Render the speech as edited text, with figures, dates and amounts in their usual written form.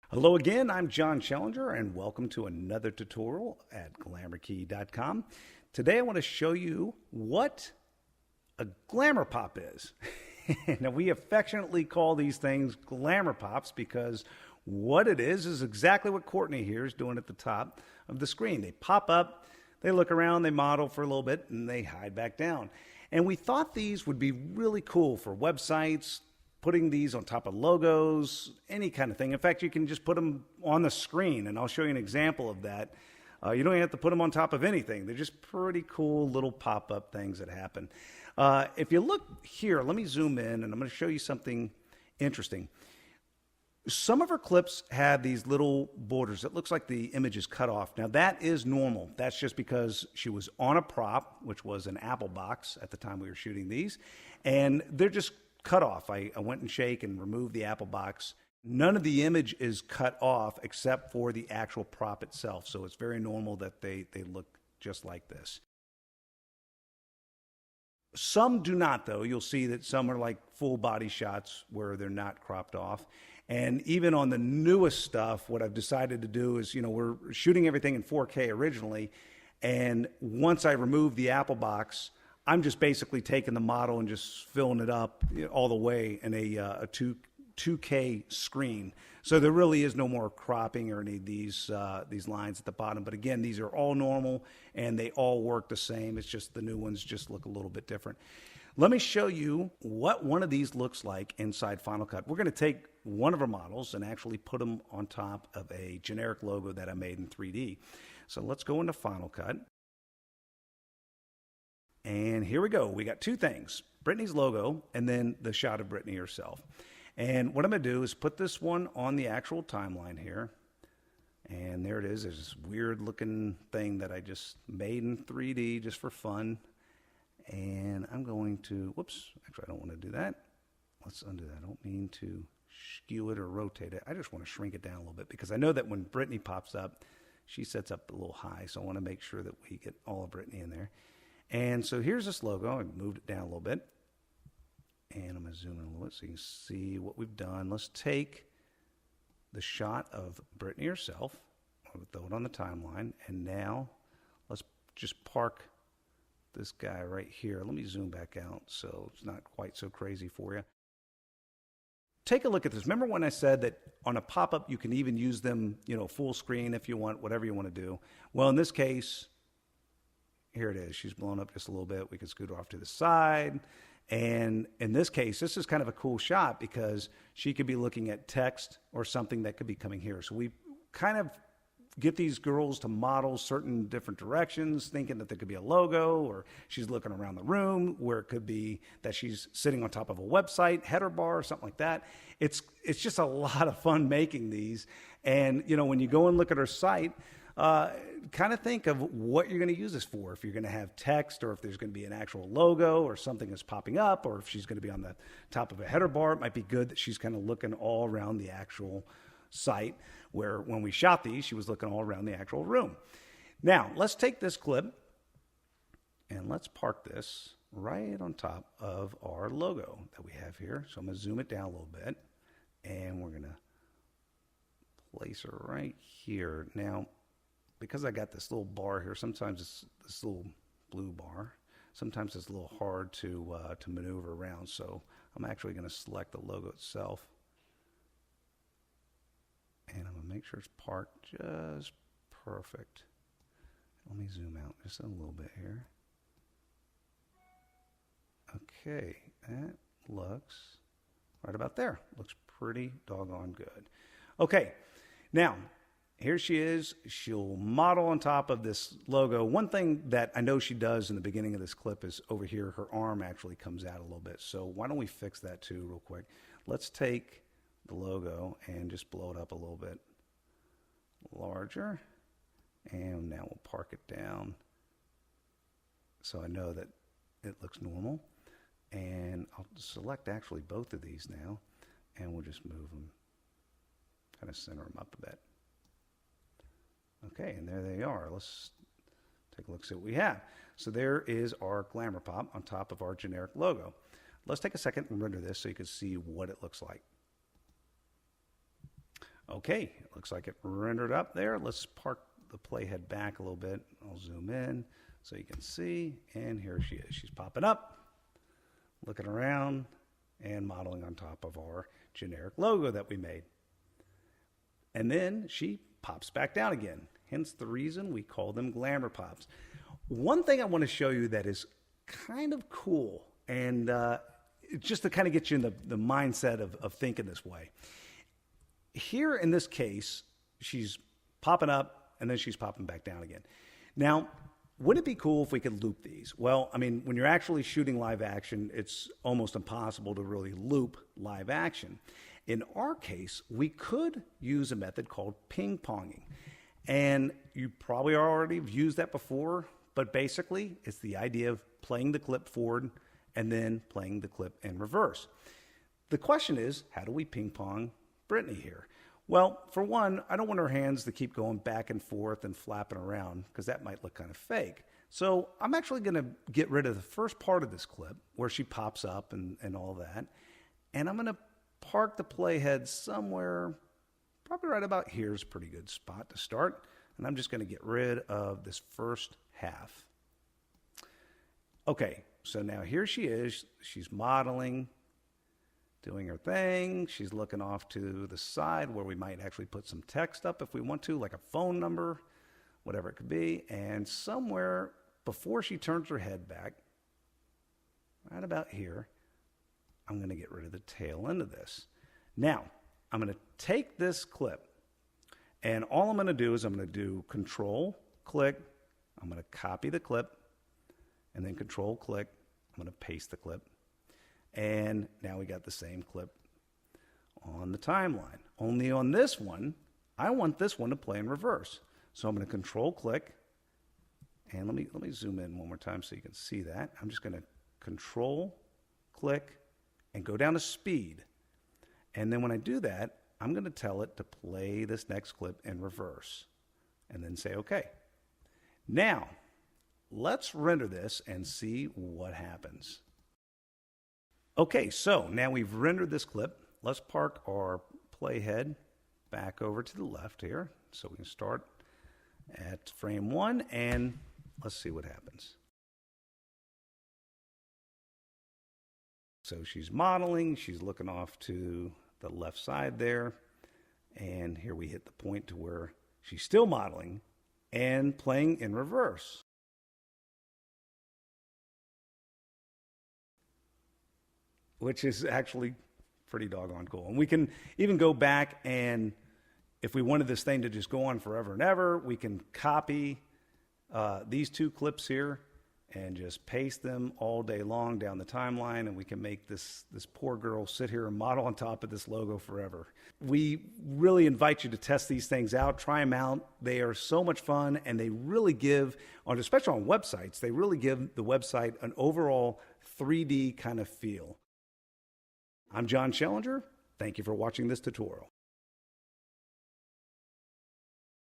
Hello again, I'm John Challenger and welcome to another tutorial at glamourkey.com. Today I want to show you what a glamour pop is. Now we affectionately call these things glamour pops because what it is exactly what Courtney here is doing at the top of the screen. They pop up, they look around, they model for a little bit, and they hide back down. And we thought these would be really cool for websites, putting these on top of logos, any kind of thing. In fact, you can just put them on the screen, and I'll show you an example of that. You don't even have to put them on top of anything. They're just pretty cool little pop-up things that happen. If you look here, let me zoom in, and I'm going to show you something interesting. Some of her clips have these little borders. It looks like the image is cut off. Now, that is normal. That's just because she was on a prop, which was an Apple box at the time we were shooting these, and they're just cut off. I went and shake and removed the Apple box. None of the image is cut off except for the actual prop itself. So it's very normal that they look just like this. Some do not, though. You'll see that some are like full body shots where they're not cropped off. And even on the newest stuff, what I've decided to do is, we're shooting everything in 4K originally. And once I remove the Apple box, I'm just basically taking the model and just filling it up all the way in a 2K screen. So there really is no more cropping or any of these lines at the bottom. But again, these are all normal and they all work the same. It's just the new ones just look a little bit different. Let me show you what one of these looks like inside Final Cut. We're going to take one of our models and actually put them on top of a generic logo that I made in 3D. So let's go into Final Cut. And here we go. We got two things, Brittany's logo and then the shot of Brittany herself. And what I'm going to do is put this one on the actual timeline here. And there it is. There's this weird looking thing that I just made in 3D just for fun. And I'm going to, whoops, actually I don't want to do that. Let's undo that. I don't mean to skew it or rotate it. I just want to shrink it down a little bit because I know that when Brittany pops up, she sets up a little high. So I want to make sure that we get all of Brittany in there. And so here's this logo. I moved it down a little bit. And I'm going to zoom in a little bit so you can see what we've done. Let's take the shot of Brittany herself. I'll throw it on the timeline. And now let's just park this guy right here. Let me zoom back out so it's not quite so crazy for you. Take a look at this. Remember when I said that on a pop-up you can even use them, full screen if you want, whatever you want to do. Well, in this case, here it is. She's blown up just a little bit. We can scoot her off to the side. And in this case, this is kind of a cool shot because she could be looking at text or something that could be coming here. So we kind of get these girls to model certain different directions, thinking that there could be a logo, or she's looking around the room where it could be that she's sitting on top of a website, header bar, or something like that. It's just a lot of fun making these. And, when you go and look at her site, kind of think of what you're going to use this for. If you're going to have text or if there's going to be an actual logo or something that's popping up or if she's going to be on the top of a header bar, it might be good that she's kind of looking all around the actual site where when we shot these, she was looking all around the actual room. Now, let's take this clip and let's park this right on top of our logo that we have here. So I'm going to zoom it down a little bit and we're going to place her right here. Now, because I got this little bar here, sometimes it's this little blue bar. Sometimes it's a little hard to maneuver around. So I'm actually going to select the logo itself. And I'm going to make sure it's parked just perfect. Let me zoom out just a little bit here. Okay, that looks right about there. Looks pretty doggone good. Okay, now, here she is. She'll model on top of this logo. One thing that I know she does in the beginning of this clip is over here, her arm actually comes out a little bit. So why don't we fix that too real quick? Let's take the logo and just blow it up a little bit larger. And now we'll park it down so I know that it looks normal. And I'll select actually both of these now. And we'll just move them, kind of center them up a bit. Okay, and there they are. Let's take a look, see what we have. So there is our glamour pop on top of our generic logo. Let's take a second and render this so you can see what it looks like. Okay, looks like it rendered up there. Let's park the playhead back a little bit. I'll zoom in so you can see. And here she is. She's popping up, looking around, and modeling on top of our generic logo that we made. And then she pops back down again. Hence the reason we call them glamour pops. One thing I want to show you that is kind of cool, and just to kind of get you in the mindset of thinking this way. Here in this case, she's popping up and then she's popping back down again. Now, wouldn't it be cool if we could loop these? Well, I mean, when you're actually shooting live action, it's almost impossible to really loop live action. In our case, we could use a method called ping-ponging. And you probably already have used that before, but basically it's the idea of playing the clip forward and then playing the clip in reverse. The question is, how do we ping-pong Brittany here? Well, for one, I don't want her hands to keep going back and forth and flapping around because that might look kind of fake. So I'm actually going to get rid of the first part of this clip where she pops up and all that. And I'm going to park the playhead somewhere, probably right about here is a pretty good spot to start. And I'm just going to get rid of this first half. Okay, so now here she is. She's modeling, doing her thing. She's looking off to the side where we might actually put some text up if we want to, like a phone number, whatever it could be. And somewhere before she turns her head back, right about here, I'm going to get rid of the tail end of this. Now, I'm going to take this clip, and all I'm going to do is I'm going to do Control, click. I'm going to copy the clip, and then Control, click. I'm going to paste the clip. And now we got the same clip on the timeline. Only on this one, I want this one to play in reverse. So I'm going to Control, click. And let me zoom in one more time so you can see that. I'm just going to Control, click, and go down to speed. And then when I do that, I'm going to tell it to play this next clip in reverse and then say OK. Now, let's render this and see what happens. Okay, so now we've rendered this clip. Let's park our playhead back over to the left here. So we can start at frame 1 and let's see what happens. So she's modeling, she's looking off to the left side there, and here we hit the point to where she's still modeling and playing in reverse. Which is actually pretty doggone cool. And we can even go back and if we wanted this thing to just go on forever and ever, we can copy these two clips here and just paste them all day long down the timeline, and we can make this poor girl sit here and model on top of this logo forever. We really invite you to test these things out, try them out. They are so much fun, and they really give, especially on websites, they really give the website an overall 3D kind of feel. I'm John Schellinger. Thank you for watching this tutorial.